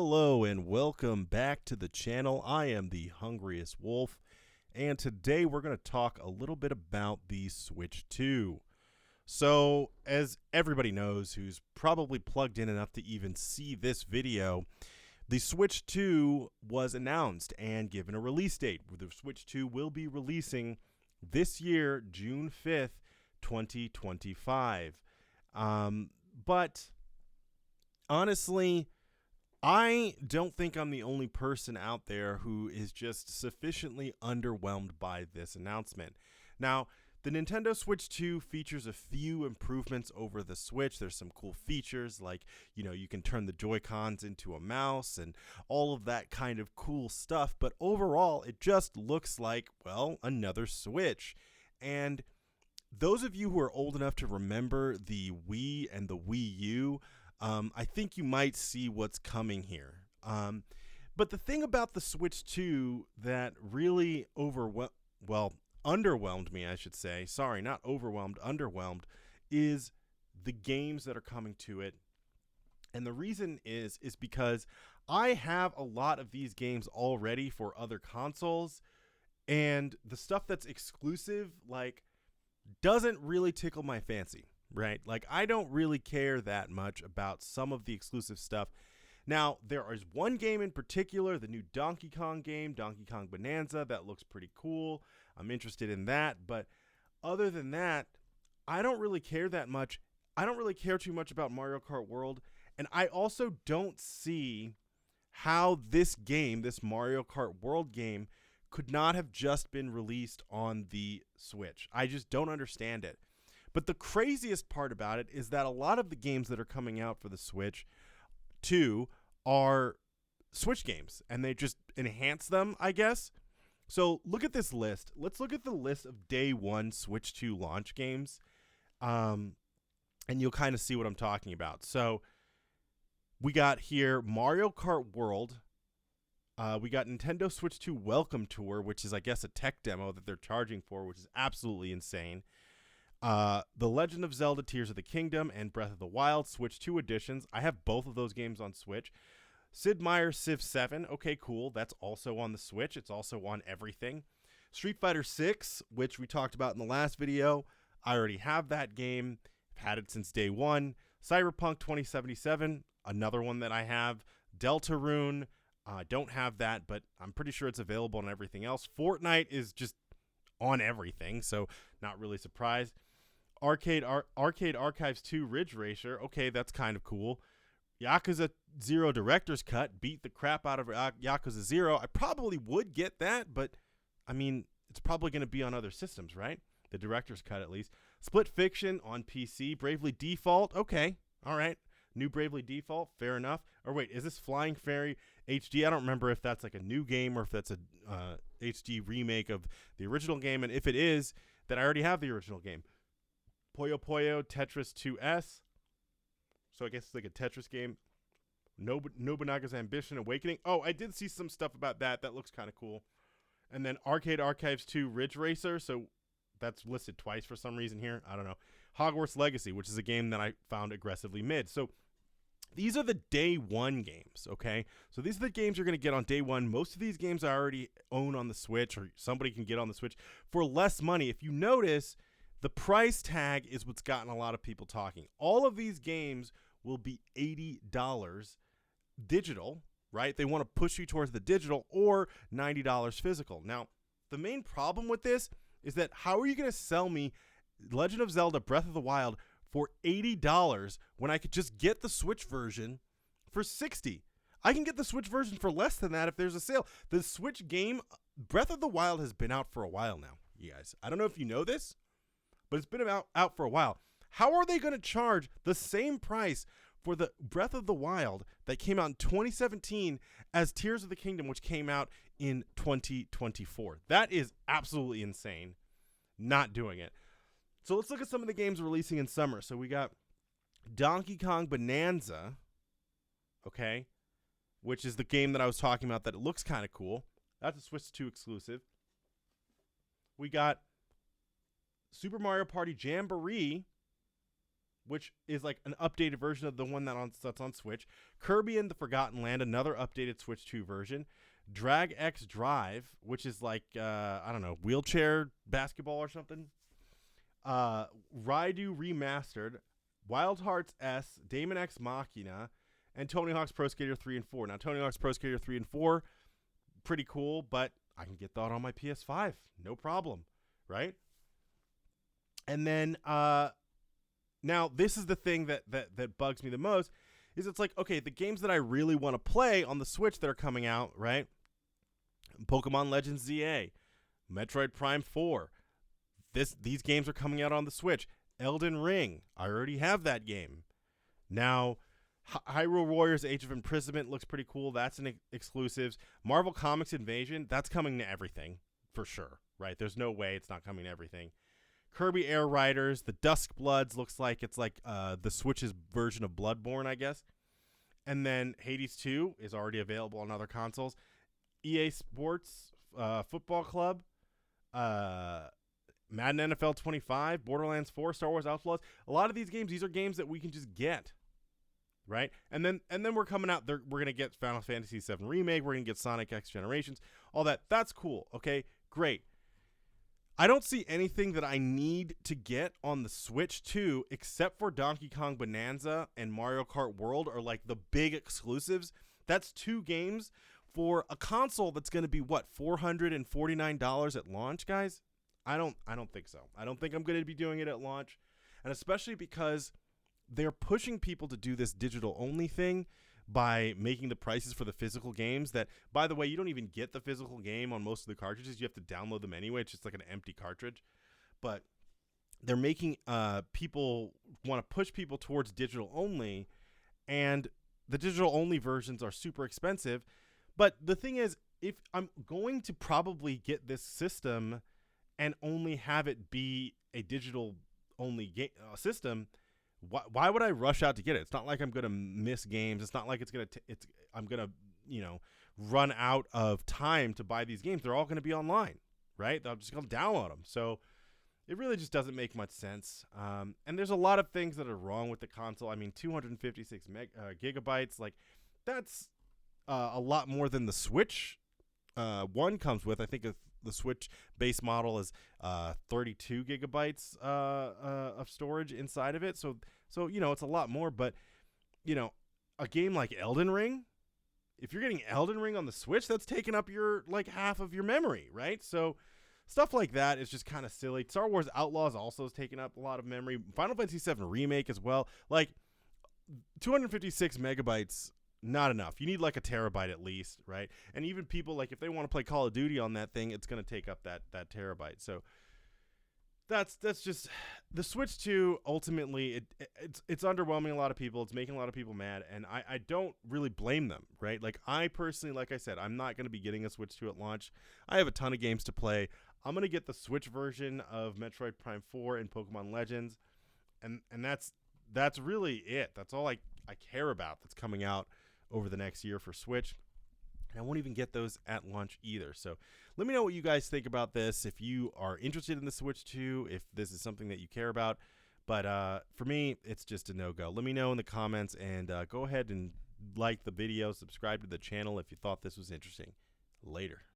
Hello and welcome back to the channel. I am the Hungriest Wolf, and today we're going to talk a little bit about the Switch 2. So, as everybody knows who's probably plugged in enough to even see this video, the Switch 2 was announced and given a release date. The Switch 2 will be releasing this year, June 5th, 2025. But honestly, I don't think I'm the only person out there who is just sufficiently underwhelmed by this announcement. Now, the Nintendo Switch 2 features a few improvements over the Switch. There's some cool features like, you can turn the Joy-Cons into a mouse and all of that kind of cool stuff. But overall, it just looks like, well, another Switch. And those of you who are old enough to remember the Wii and the Wii U, I think you might see what's coming here. But the thing about the Switch 2 that really underwhelmed me, I should say. Sorry, not overwhelmed, underwhelmed, is the games that are coming to it. And the reason is because I have a lot of these games already for other consoles, and the stuff that's exclusive, doesn't really tickle my fancy. Right? I don't really care that much about some of the exclusive stuff. Now, there is one game in particular, the new Donkey Kong game, Donkey Kong Bonanza, that looks pretty cool. I'm interested in that. But other than that, I don't really care that much. I don't really care too much about Mario Kart World. And I also don't see how this game, this Mario Kart World game, could not have just been released on the Switch. I just don't understand it. But the craziest part about it is that a lot of the games that are coming out for the Switch 2 are Switch games, and they just enhance them, I guess. So look at this list. Let's look at the list of day one Switch 2 launch games, and you'll kind of see what I'm talking about. So we got here Mario Kart World. We got Nintendo Switch 2 Welcome Tour, which is, I guess, a tech demo that they're charging for, which is absolutely insane. The Legend of Zelda Tears of the Kingdom and Breath of the Wild Switch 2 editions. I have both of those games on Switch. Sid Meier's Civ 7. Okay, cool. That's also on the Switch. It's also on everything. Street Fighter 6, which we talked about in the last video. I already have that game. I've had it since day one. Cyberpunk 2077, another one that I have. Deltarune. I don't have that, but I'm pretty sure it's available on everything else. Fortnite is just on everything, so not really surprised. Arcade Archives 2 Ridge Racer. Okay, that's kind of cool. Yakuza 0 Director's Cut. Beat the crap out of Yakuza 0. I probably would get that, but, I mean, it's probably going to be on other systems, right? The Director's Cut, at least. Split Fiction on PC. Bravely Default. Okay, all right. New Bravely Default. Fair enough. Or wait, is this Flying Fairy HD? I don't remember if that's like a new game or if that's a HD remake of the original game. And if it is, then I already have the original game. Puyo Puyo Tetris 2S. So I guess it's like a Tetris game. Nobunaga's Ambition Awakening. Oh, I did see some stuff about that. That looks kind of cool. And then Arcade Archives 2 Ridge Racer. So that's listed twice for some reason here. I don't know. Hogwarts Legacy, which is a game that I found aggressively mid. So these are the day one games, okay? So these are the games you're going to get on day one. Most of these games I already own on the Switch, or somebody can get on the Switch for less money. If you notice, the price tag is what's gotten a lot of people talking. All of these games will be $80 digital, right? They want to push you towards the digital, or $90 physical. Now, the main problem with this is that how are you going to sell me Legend of Zelda Breath of the Wild for $80 when I could just get the Switch version for $60? I can get the Switch version for less than that if there's a sale. The Switch game, Breath of the Wild, has been out for a while now, you guys. I don't know if you know this, but it's been out for a while. How are they going to charge the same price for the Breath of the Wild that came out in 2017 as Tears of the Kingdom, which came out in 2024? That is absolutely insane. Not doing it. So let's look at some of the games releasing in summer. So we got Donkey Kong Bonanza, okay, which is the game that I was talking about that it looks kind of cool. That's a Switch 2 exclusive. We got Super Mario Party Jamboree, which is like an updated version of the one that's on Switch. Kirby and the Forgotten Land, another updated Switch 2 version. Drag X Drive, which is like, I don't know, wheelchair basketball or something. Raidu Remastered, Wild Hearts S, Daemon X Machina, and Tony Hawk's Pro Skater 3 and 4. Now, Tony Hawk's Pro Skater 3 and 4, pretty cool, but I can get that on my PS5. No problem, right? And then, now this is the thing that bugs me the most, is it's like, okay, the games that I really want to play on the Switch that are coming out, right? Pokemon Legends ZA, Metroid Prime 4. These games are coming out on the Switch. Elden Ring, I already have that game. Now, Hyrule Warriors Age of Imprisonment looks pretty cool. That's an exclusives. Marvel Comics Invasion, that's coming to everything for sure, right? There's no way it's not coming to everything. Kirby Air Riders, the Dusk Bloods looks like it's like the Switch's version of Bloodborne, I guess. And then Hades 2 is already available on other consoles. EA Sports Football Club, Madden NFL 25, Borderlands 4, Star Wars Outlaws. A lot of these games, these are games that we can just get, right? And then we're coming out there. We're gonna get Final Fantasy VII Remake. We're gonna get Sonic X Generations. All that. That's cool. Okay, great. I don't see anything that I need to get on the Switch 2 except for Donkey Kong Bonanza and Mario Kart World are like the big exclusives. That's 2 games for a console that's going to be what, $449 at launch, guys? I don't think so. I don't think I'm going to be doing it at launch, and especially because they're pushing people to do this digital only thing by making the prices for the physical games that, by the way, you don't even get the physical game on most of the cartridges. You have to download them anyway. It's just like an empty cartridge. But they're making people want to push people towards digital only, and the digital only versions are super expensive. But the thing is, if I'm going to probably get this system and only have it be a digital only system, why would I rush out to get it? It's not like I'm going to miss games. It's not like I'm going to, run out of time to buy these games. They're all going to be online, right? I'm just going to download them. So it really just doesn't make much sense. And there's a lot of things that are wrong with the console. I mean, 256 gigabytes, like that's a lot more than the Switch one comes with. I think the Switch base model is 32 gigabytes of storage inside of it. So it's a lot more. But a game like Elden Ring, if you're getting Elden Ring on the Switch, that's taking up your like half of your memory, right? So stuff like that is just kind of silly. Star Wars Outlaws also is taking up a lot of memory. Final Fantasy VII Remake as well. Like 256 megabytes. Not enough. You need like a terabyte at least, right? And even people, like, if they want to play Call of Duty on that thing, it's going to take up that terabyte. So that's just the Switch 2. Ultimately, it's underwhelming a lot of people. It's making a lot of people mad, and I don't really blame them, right? Like, I personally, like I said, I'm not going to be getting a Switch 2 at launch. I have a ton of games to play. I'm going to get the Switch version of Metroid Prime 4 and Pokemon Legends, and that's really it. That's all I care about that's coming out over the next year for Switch. And I won't even get those at launch either. So let me know what you guys think about this. If you are interested in the Switch 2, if this is something that you care about. But for me, it's just a no-go. Let me know in the comments, and go ahead and like the video, subscribe to the channel if you thought this was interesting. Later.